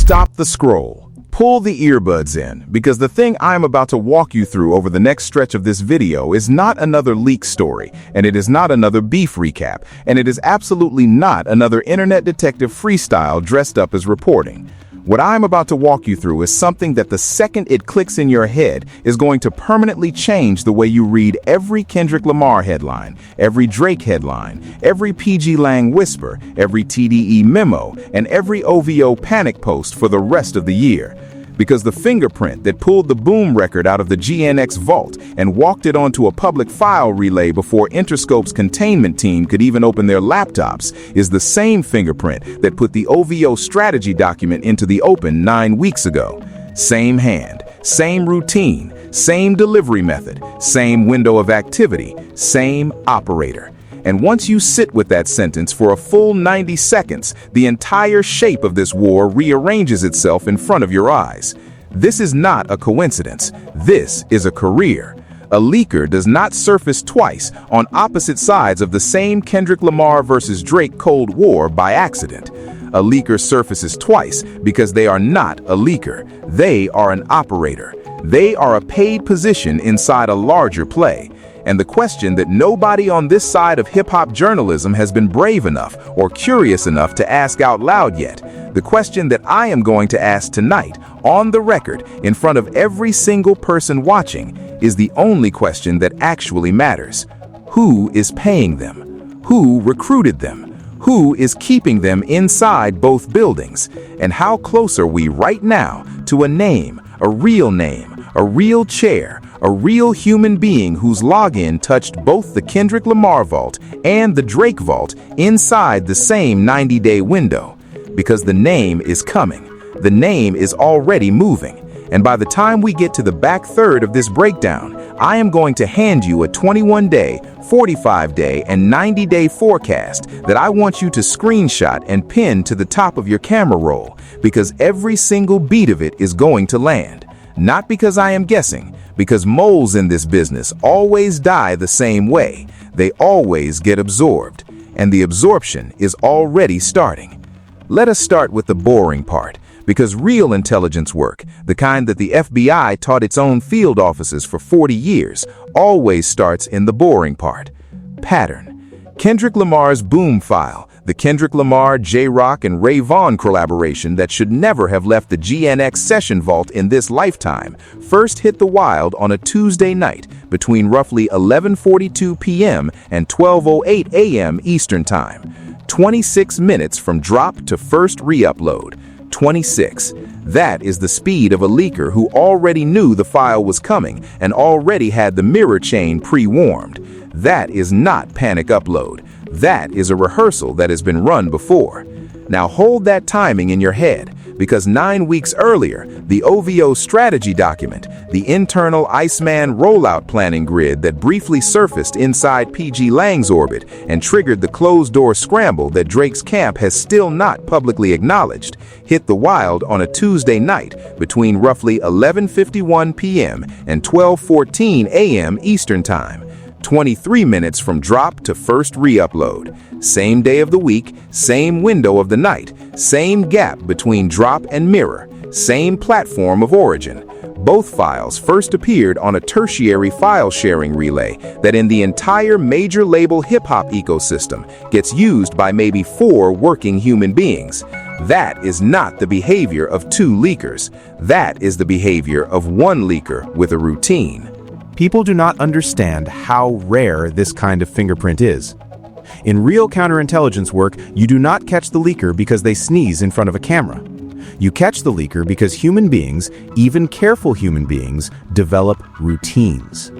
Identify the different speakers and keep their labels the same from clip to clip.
Speaker 1: Stop the scroll. Pull the earbuds in, because the thing I'm about to walk you through over the next stretch of this video is not another leak story, and it is not another beef recap, and it is absolutely not another internet detective freestyle dressed up as reporting. What I'm about to walk you through is something that the second it clicks in your head is going to permanently change the way you read every Kendrick Lamar headline, every Drake headline, every pgLang whisper, every TDE memo, and every OVO panic post for the rest of the year. Because the fingerprint that pulled the boom record out of the GNX vault and walked it onto a public file relay before Interscope's containment team could even open their laptops is the same fingerprint that put the OVO strategy document into the open 9 weeks ago. Same hand, same routine, same delivery method, same window of activity, same operator. And once you sit with that sentence for a full 90 seconds, the entire shape of this war rearranges itself in front of your eyes. This is not a coincidence. This is a career. A leaker does not surface twice on opposite sides of the same Kendrick Lamar versus Drake Cold War by accident. A leaker surfaces twice because they are not a leaker. They are an operator. They are a paid position inside a larger play. And the question that nobody on this side of hip-hop journalism has been brave enough or curious enough to ask out loud yet, the question that I am going to ask tonight, on the record, in front of every single person watching, is the only question that actually matters. Who is paying them? Who recruited them? Who is keeping them inside both buildings? And how close are we right now to a name, a real chair, a real human being whose login touched both the Kendrick Lamar vault and the Drake vault inside the same 90-day window? Because the name is coming. The name is already moving. And by the time we get to the back third of this breakdown, I am going to hand you a 21-day, 45-day, and 90-day forecast that I want you to screenshot and pin to the top of your camera roll, because every single beat of it is going to land. Not because I am guessing, because moles in this business always die the same way. They always get absorbed, and the absorption is already starting. Let us start with the boring part, because real intelligence work, the kind that the FBI taught its own field officers for 40 years, always starts in the boring part. Pattern. Kendrick Lamar's boom file, the Kendrick Lamar, JRock and Ray Vaughn collaboration that should never have left the GNX session vault in this lifetime, first hit the wild on a Tuesday night between roughly 11:42 p.m. and 12:08 a.m. Eastern Time. 26 minutes from drop to first re-upload. 26. That is the speed of a leaker who already knew the file was coming and already had the mirror chain pre-warmed. That is not panic upload. That is a rehearsal that has been run before. Now hold that timing in your head, because 9 weeks earlier, the OVO strategy document, the internal Iceman rollout planning grid that briefly surfaced inside pgLang's orbit and triggered the closed-door scramble that Drake's camp has still not publicly acknowledged, hit the wild on a Tuesday night between roughly 11:51 p.m. and 12:14 a.m. Eastern Time. 23 minutes from drop to first re-upload. Same day of the week, same window of the night, same gap between drop and mirror, same platform of origin. Both files first appeared on a tertiary file sharing relay that in the entire major label hip-hop ecosystem gets used by maybe 4 working human beings. That is not the behavior of 2 leakers. That is the behavior of 1 leaker with a routine.
Speaker 2: People do not understand how rare this kind of fingerprint is. In real counterintelligence work, you do not catch the leaker because they sneeze in front of a camera. You catch the leaker because human beings, even careful human beings, develop routines.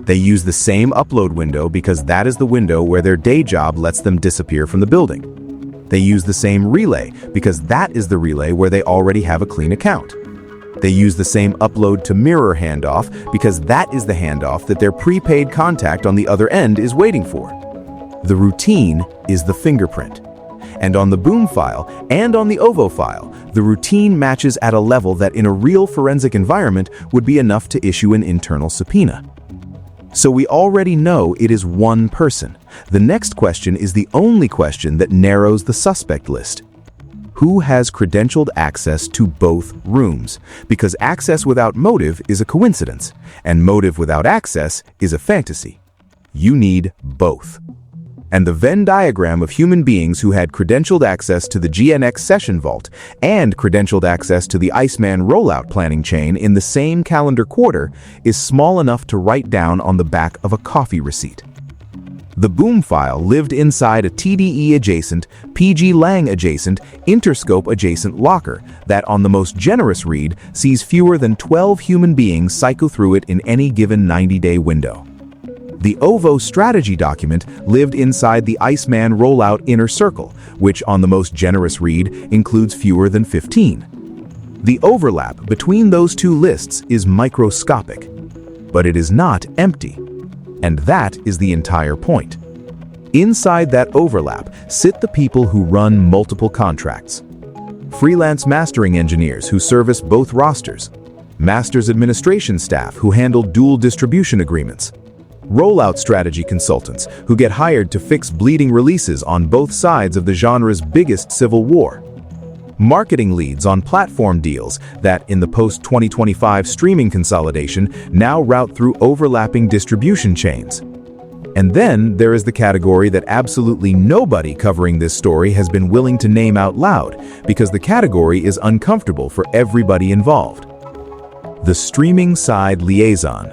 Speaker 2: They use the same upload window because that is the window where their day job lets them disappear from the building. They use the same relay because that is the relay where they already have a clean account. They use the same upload to mirror handoff because that is the handoff that their prepaid contact on the other end is waiting for. The routine is the fingerprint. And on the boom file and on the OVO file, the routine matches at a level that in a real forensic environment would be enough to issue an internal subpoena. So we already know it is one person. The next question is the only question that narrows the suspect list. who has credentialed access to both rooms, because access without motive is a coincidence, and motive without access is a fantasy. You need both. And the Venn diagram of human beings who had credentialed access to the GNX session vault and credentialed access to the Iceman rollout planning chain in the same calendar quarter is small enough to write down on the back of a coffee receipt. The boom file lived inside a TDE adjacent, pgLang adjacent, Interscope adjacent locker that on the most generous read sees fewer than 12 human beings cycle through it in any given 90-day window. The OVO strategy document lived inside the Iceman rollout inner circle, which on the most generous read includes fewer than 15. The overlap between those two lists is microscopic, but it is not empty. And that is the entire point. Inside that overlap sit the people who run multiple contracts. Freelance mastering engineers who service both rosters. Masters administration staff who handle dual distribution agreements. Rollout strategy consultants who get hired to fix bleeding releases on both sides of the genre's biggest civil war. Marketing leads on platform deals that, in the post-2025 streaming consolidation, now route through overlapping distribution chains. And then there is the category that absolutely nobody covering this story has been willing to name out loud because the category is uncomfortable for everybody involved. The streaming side liaison.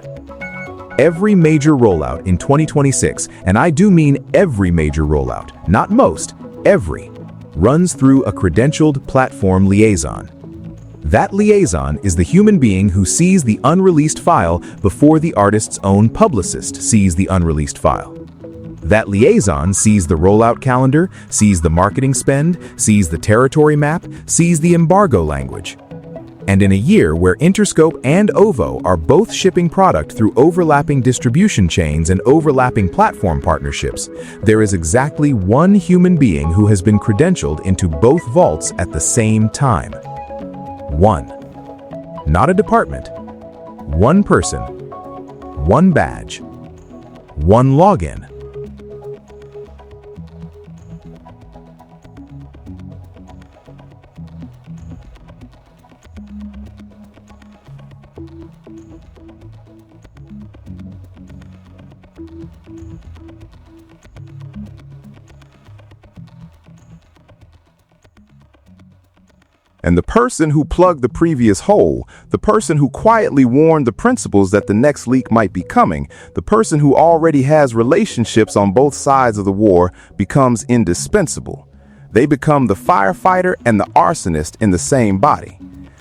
Speaker 2: Every major rollout in 2026, and I do mean every major rollout, not most, every, runs through a credentialed platform liaison. That liaison is the human being who sees the unreleased file before the artist's own publicist sees the unreleased file. That liaison sees the rollout calendar, sees the marketing spend, sees the territory map, sees the embargo language. And in a year where Interscope and OVO are both shipping product through overlapping distribution chains and overlapping platform partnerships, there is exactly one human being who has been credentialed into both vaults at the same time. One. Not a department. One person. One badge. One login.
Speaker 1: And the person who plugged the previous hole, the person who quietly warned the principals that the next leak might be coming, the person who already has relationships on both sides of the war becomes indispensable. They become the firefighter and the arsonist in the same body.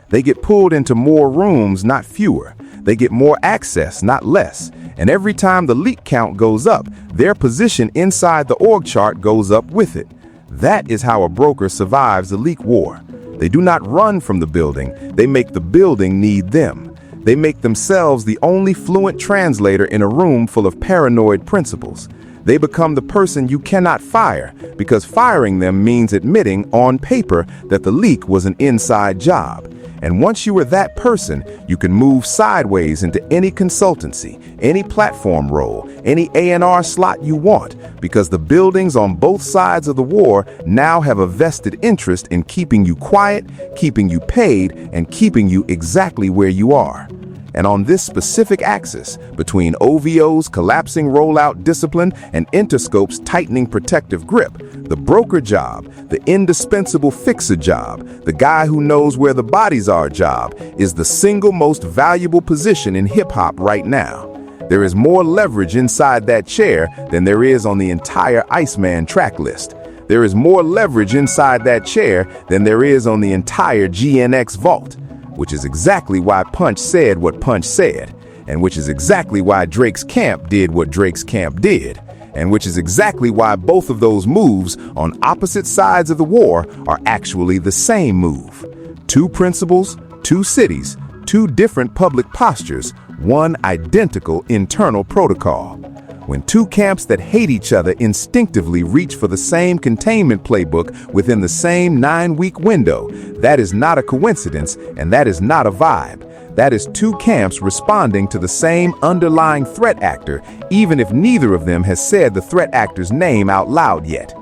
Speaker 1: They get pulled into more rooms, not fewer. They get more access, not less. And every time the leak count goes up, their position inside the org chart goes up with it. That is how a broker survives a leak war. They do not run from the building, they make the building need them. They make themselves the only fluent translator in a room full of paranoid principals. They become the person you cannot fire, because firing them means admitting on paper that the leak was an inside job. And once you are that person, you can move sideways into any consultancy, any platform role, any A&R slot you want, because the buildings on both sides of the war now have a vested interest in keeping you quiet, keeping you paid, and keeping you exactly where you are. And on this specific axis, between OVO's collapsing rollout discipline and Interscope's tightening protective grip, the broker job, the indispensable fixer job, the guy who knows where the bodies are job, is the single most valuable position in hip-hop right now. There is more leverage inside that chair than there is on the entire Iceman track list. There is more leverage inside that chair than there is on the entire GNX vault. Which is exactly why Punch said what Punch said, and which is exactly why Drake's camp did what Drake's camp did, and which is exactly why both of those moves on opposite sides of the war are actually the same move. Two principles, two cities, two different public postures, one identical internal protocol. When two camps that hate each other instinctively reach for the same containment playbook within the same 9-week window, that is not a coincidence and that is not a vibe. That is two camps responding to the same underlying threat actor, even if neither of them has said the threat actor's name out loud yet.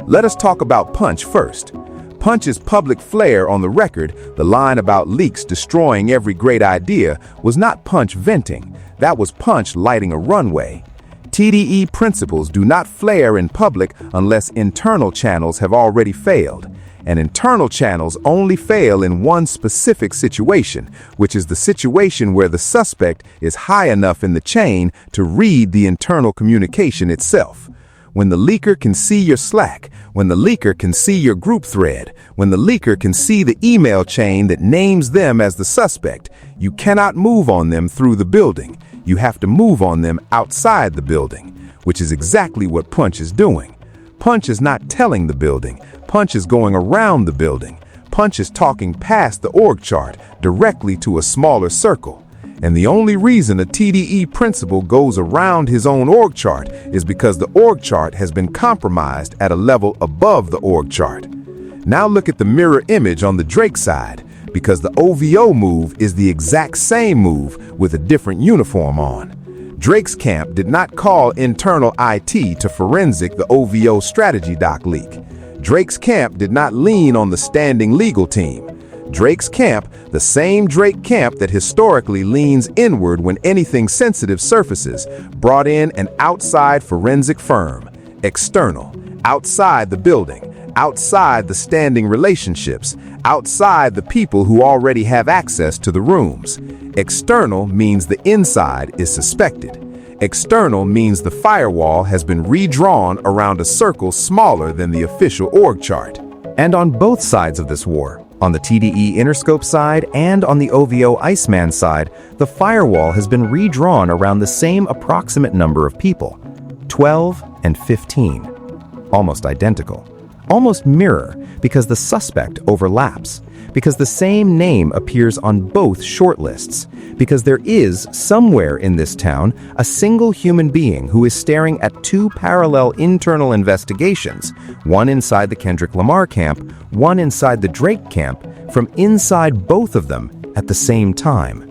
Speaker 1: Let us talk about Punch first. Punch's public flair on the record, the line about leaks destroying every great idea, was not Punch venting. That was Punch lighting a runway. TDE principles do not flare in public unless internal channels have already failed. And internal channels only fail in one specific situation, which is the situation where the suspect is high enough in the chain to read the internal communication itself. When the leaker can see your Slack, when the leaker can see your group thread, when the leaker can see the email chain that names them as the suspect, you cannot move on them through the building. You have to move on them outside the building, which is exactly what Punch is doing. Punch is not telling the building. Punch is going around the building. Punch is talking past the org chart directly to a smaller circle. And the only reason a TDE principal goes around his own org chart is because the org chart has been compromised at a level above the org chart. Now look at the mirror image on the Drake side, because the OVO move is the exact same move with a different uniform on. Drake's camp did not call internal IT to forensic the OVO strategy doc leak. Drake's camp did not lean on the standing legal team. Drake's camp, the same Drake camp that historically leans inward when anything sensitive surfaces, brought in an outside forensic firm. External, outside the building, outside the standing relationships, outside the people who already have access to the rooms. External means the inside is suspected. External means the firewall has been redrawn around a circle smaller than the official org chart.
Speaker 2: And on both sides of this war, on the TDE Interscope side and on the OVO Iceman side, the firewall has been redrawn around the same approximate number of people, 12 and 15. Almost identical. Almost mirror, because the suspect overlaps, because the same name appears on both shortlists, because there is, somewhere in this town, a single human being who is staring at two parallel internal investigations, one inside the Kendrick Lamar camp, one inside the Drake camp, from inside both of them at the same time.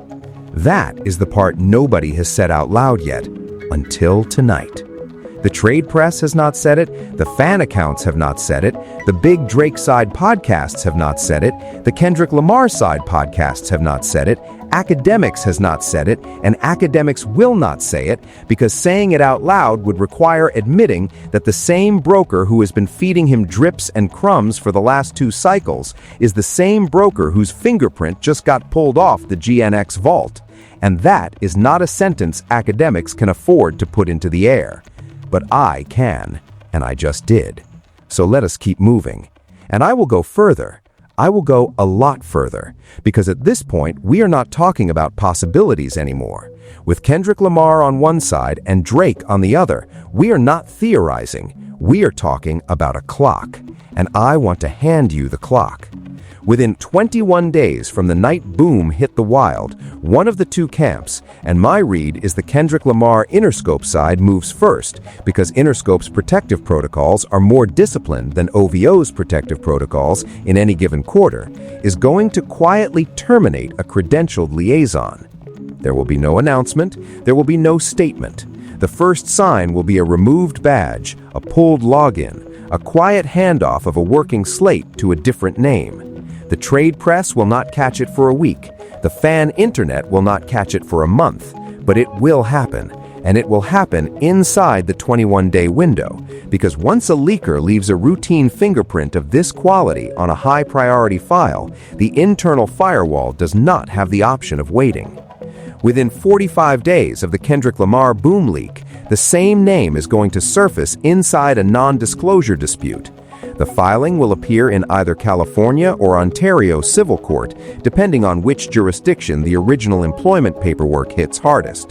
Speaker 2: That is the part nobody has said out loud yet, until tonight. The trade press has not said it, the fan accounts have not said it, the big Drake side podcasts have not said it, the Kendrick Lamar side podcasts have not said it, academics has not said it, and academics will not say it because saying it out loud would require admitting that the same broker who has been feeding him drips and crumbs for the last 2 cycles is the same broker whose fingerprint just got pulled off the GNX vault. And that is not a sentence academics can afford to put into the air. But I can, and I just did. So let us keep moving. And I will go further. I will go a lot further, because at this point, we are not talking about possibilities anymore. With Kendrick Lamar on one side and Drake on the other, we are not theorizing. We are talking about a clock. And I want to hand you the clock. Within 21 days from the night Boom hit the wild, one of the two camps, and my read is the Kendrick Lamar Interscope side moves first because Interscope's protective protocols are more disciplined than OVO's protective protocols in any given quarter, is going to quietly terminate a credentialed liaison. There will be no announcement, there will be no statement. The first sign will be a removed badge, a pulled login, a quiet handoff of a working slate to a different name. The trade press will not catch it for a week. The fan internet will not catch it for a month. But it will happen, and it will happen inside the 21-day window, because once a leaker leaves a routine fingerprint of this quality on a high-priority file, the internal firewall does not have the option of waiting. Within 45 days of the Kendrick Lamar Boom leak, the same name is going to surface inside a non-disclosure dispute. The filing will appear in either California or Ontario civil court, depending on which jurisdiction the original employment paperwork hits hardest.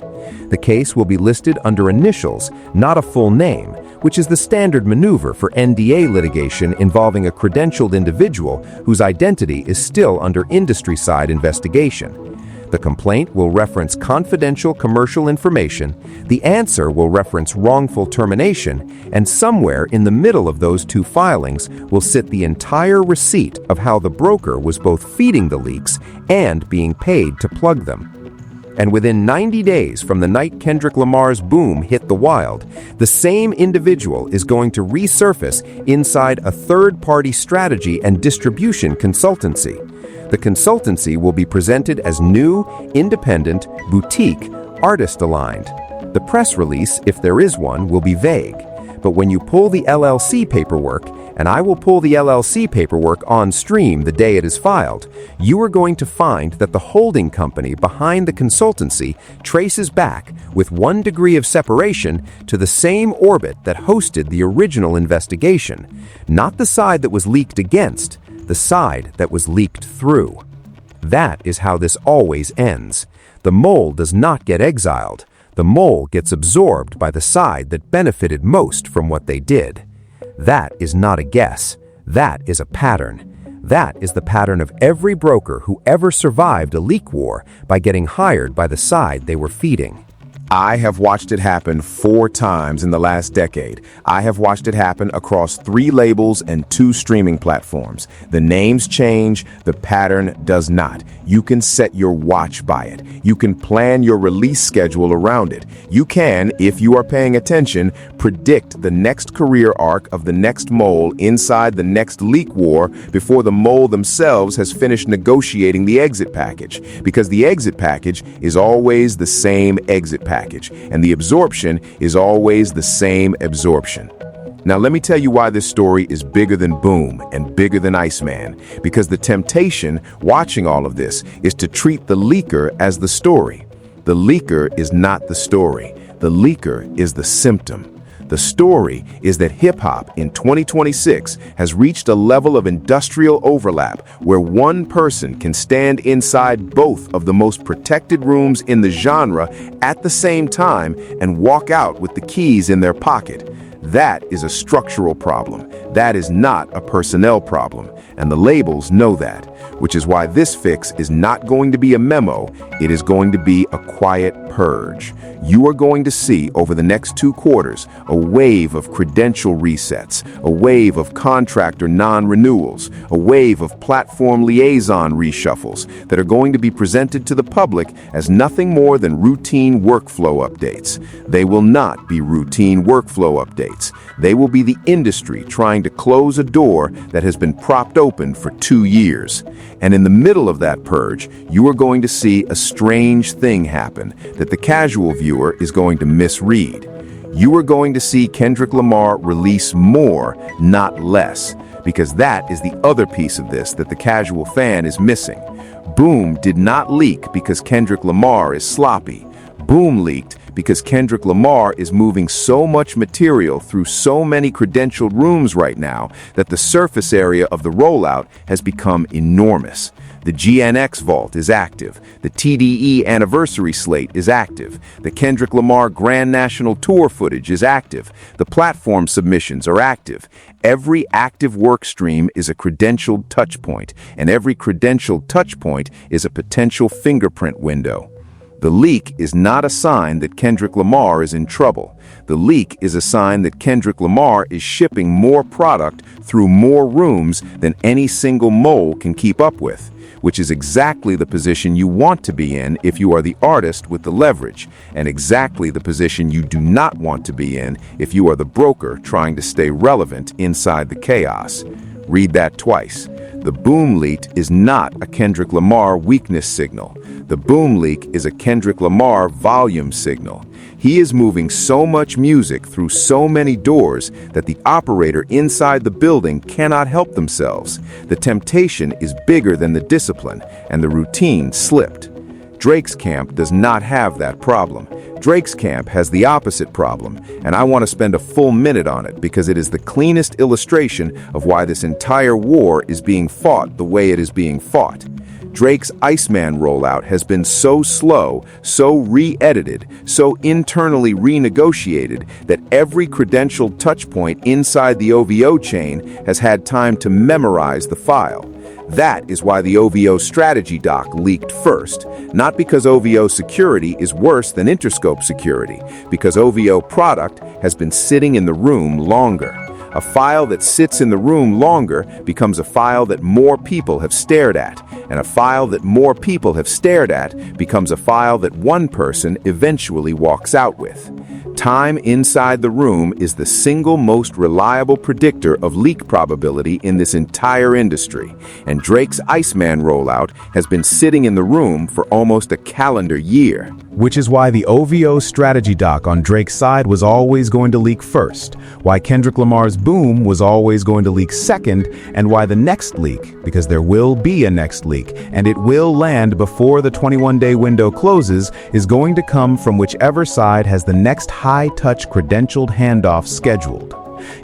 Speaker 2: The case will be listed under initials, not a full name, which is the standard maneuver for NDA litigation involving a credentialed individual whose identity is still under industry-side investigation. The complaint will reference confidential commercial information, the answer will reference wrongful termination, and somewhere in the middle of those two filings will sit the entire receipt of how the broker was both feeding the leaks and being paid to plug them. And within 90 days from the night Kendrick Lamar's Boom hit the wild, the same individual is going to resurface inside a third-party strategy and distribution consultancy. The consultancy will be presented as new, independent, boutique, artist-aligned. The press release, if there is one, will be vague. But when you pull the LLC paperwork, and I will pull the LLC paperwork on stream the day it is filed, you are going to find that the holding company behind the consultancy traces back, with 1 degree of separation, to the same orbit that hosted the original investigation. Not the side that was leaked against, the side that was leaked through. That is how this always ends. The mole does not get exiled. The mole gets absorbed by the side that benefited most from what they did. That is not a guess. That is a pattern. That is the pattern of every broker who ever survived a leak war by getting hired by the side they were feeding.
Speaker 1: I have watched it happen 4 times in the last decade. I have watched it happen across 3 labels and 2 streaming platforms. The names change, the pattern does not. You can set your watch by it. You can plan your release schedule around it. You can, if you are paying attention, predict the next career arc of the next mole inside the next leak war before the mole themselves has finished negotiating the exit package. Because the exit package is always the same exit package, and the absorption is always the same absorption. Now, let me tell you why this story is bigger than Boom and bigger than Iceman, because the temptation watching all of this is to treat the leaker as the story. The leaker is not the story. The leaker is the symptom. The story is that hip-hop in 2026 has reached a level of industrial overlap where one person can stand inside both of the most protected rooms in the genre at the same time and walk out with the keys in their pocket. That is a structural problem. That is not a personnel problem, and the labels know that, which is why this fix is not going to be a memo. It is going to be a quiet purge. You are going to see over the next 2 quarters a wave of credential resets, a wave of contractor non-renewals, a wave of platform liaison reshuffles that are going to be presented to the public as nothing more than routine workflow updates. They will not be routine workflow updates. They will be the industry trying to close a door that has been propped open for 2 years. And in the middle of that purge, you are going to see a strange thing happen that the casual viewer is going to misread. You are going to see Kendrick Lamar release more, not less, because that is the other piece of this that the casual fan is missing. Boom did not leak because Kendrick Lamar is sloppy. Boom leaked because Kendrick Lamar is moving so much material through so many credentialed rooms right now that the surface area of the rollout has become enormous. The GNX vault is active. The TDE anniversary slate is active. The Kendrick Lamar Grand National Tour footage is active. The platform submissions are active. Every active work stream is a credentialed touchpoint, and every credentialed touchpoint is a potential fingerprint window. The leak is not a sign that Kendrick Lamar is in trouble. The leak is a sign that Kendrick Lamar is shipping more product through more rooms than any single mole can keep up with, which is exactly the position you want to be in if you are the artist with the leverage, and exactly the position you do not want to be in if you are the broker trying to stay relevant inside the chaos. Read that twice. The boom leak is not a Kendrick Lamar weakness signal. The boom leak is a Kendrick Lamar volume signal. He is moving so much music through so many doors that the operator inside the building cannot help themselves. The temptation is bigger than the discipline, and the routine slipped. Drake's camp does not have that problem. Drake's camp has the opposite problem, and I want to spend a full minute on it because it is the cleanest illustration of why this entire war is being fought the way it is being fought. Drake's Iceman rollout has been so slow, so re-edited, so internally renegotiated that every credentialed touchpoint inside the OVO chain has had time to memorize the file. That is why the OVO strategy doc leaked first, not because OVO security is worse than Interscope security, because OVO product has been sitting in the room longer. A file that sits in the room longer becomes a file that more people have stared at, and a file that more people have stared at becomes a file that one person eventually walks out with. Time inside the room is the single most reliable predictor of leak probability in this entire industry, and Drake's Iceman rollout has been sitting in the room for almost a calendar year.
Speaker 2: Which is why the OVO strategy doc on Drake's side was always going to leak first, why Kendrick Lamar's boom was always going to leak second, and why the next leak, because there will be a next leak, and it will land before the 21-day window closes, is going to come from whichever side has the next high-touch credentialed handoff scheduled.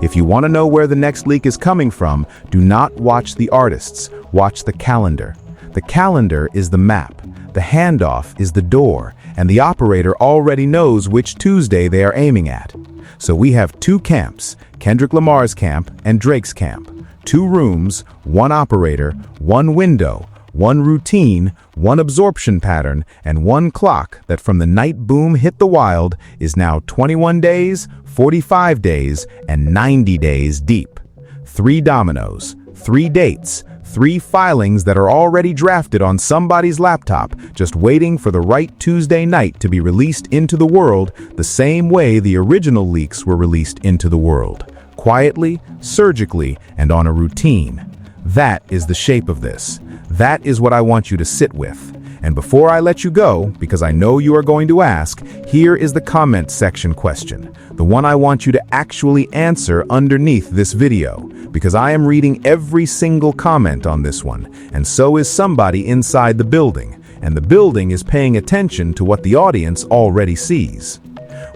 Speaker 2: If you want to know where the next leak is coming from, do not watch the artists, watch the calendar. The calendar is the map, the handoff is the door, and the operator already knows which Tuesday they are aiming at. So we have two camps, Kendrick Lamar's camp and Drake's camp. Two rooms, one operator, one window, one routine, one absorption pattern, and one clock that from the night boom hit the wild is now 21 days, 45 days, and 90 days deep. 3 dominoes, 3 dates, 3 filings that are already drafted on somebody's laptop, just waiting for the right Tuesday night to be released into the world the same way the original leaks were released into the world. Quietly, surgically, and on a routine. That is the shape of this. That is what I want you to sit with. And before I let you go, because I know you are going to ask, here is the comment section question, the one I want you to actually answer underneath this video, because I am reading every single comment on this one, and so is somebody inside the building, and the building is paying attention to what the audience already sees.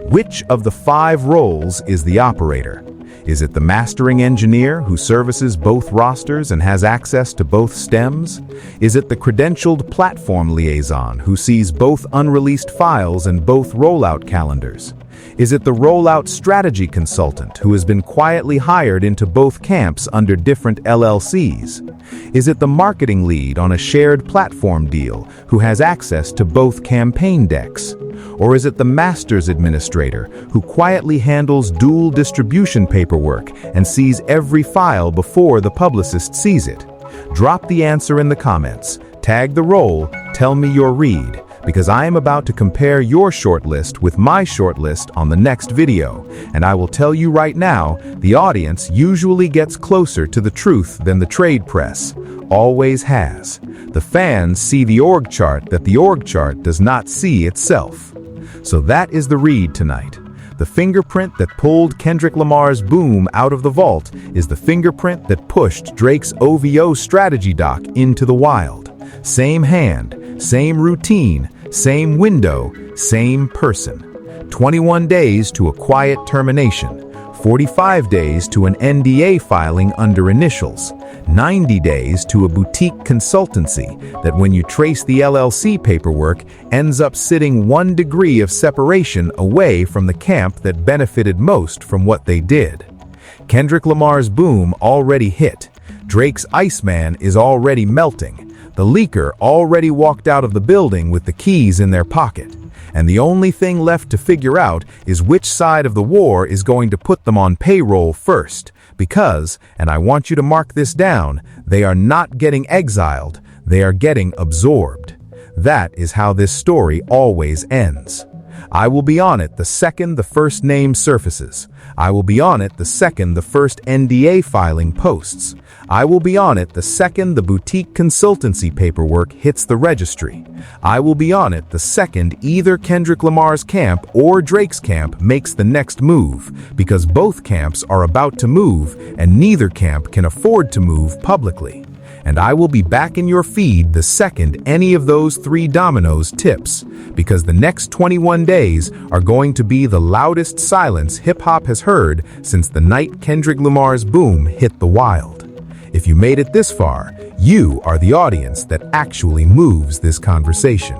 Speaker 2: Which of the 5 roles is the operator? Is it the mastering engineer who services both rosters and has access to both stems? Is it the credentialed platform liaison who sees both unreleased files and both rollout calendars? Is it the rollout strategy consultant who has been quietly hired into both camps under different LLCs? Is it the marketing lead on a shared platform deal who has access to both campaign decks? Or is it the master's administrator who quietly handles dual distribution paperwork and sees every file before the publicist sees it? Drop the answer in the comments, tag the role, tell me your read, because I am about to compare your shortlist with my shortlist on the next video, and I will tell you right now, the audience usually gets closer to the truth than the trade press, always has. The fans see the org chart that the org chart does not see itself. So that is the read tonight. The fingerprint that pulled Kendrick Lamar's boom out of the vault is the fingerprint that pushed Drake's OVO strategy doc into the wild. Same hand, same routine, same window, same person. 21 days to a quiet termination. 45 days to an NDA filing under initials, 90 days to a boutique consultancy that when you trace the LLC paperwork ends up sitting 1 degree of separation away from the camp that benefited most from what they did. Kendrick Lamar's boom already hit. Drake's Iceman is already melting. The leaker already walked out of the building with the keys in their pocket. And the only thing left to figure out is which side of the war is going to put them on payroll first. Because, and I want you to mark this down, they are not getting exiled, they are getting absorbed. That is how this story always ends. I will be on it the second the first name surfaces. I will be on it the second the first NDA filing posts. I will be on it the second the boutique consultancy paperwork hits the registry. I will be on it the second either Kendrick Lamar's camp or Drake's camp makes the next move, because both camps are about to move and neither camp can afford to move publicly. And I will be back in your feed the second any of those 3 dominoes tips, because the next 21 days are going to be the loudest silence hip-hop has heard since the night Kendrick Lamar's boom hit the wild. If you made it this far, you are the audience that actually moves this conversation.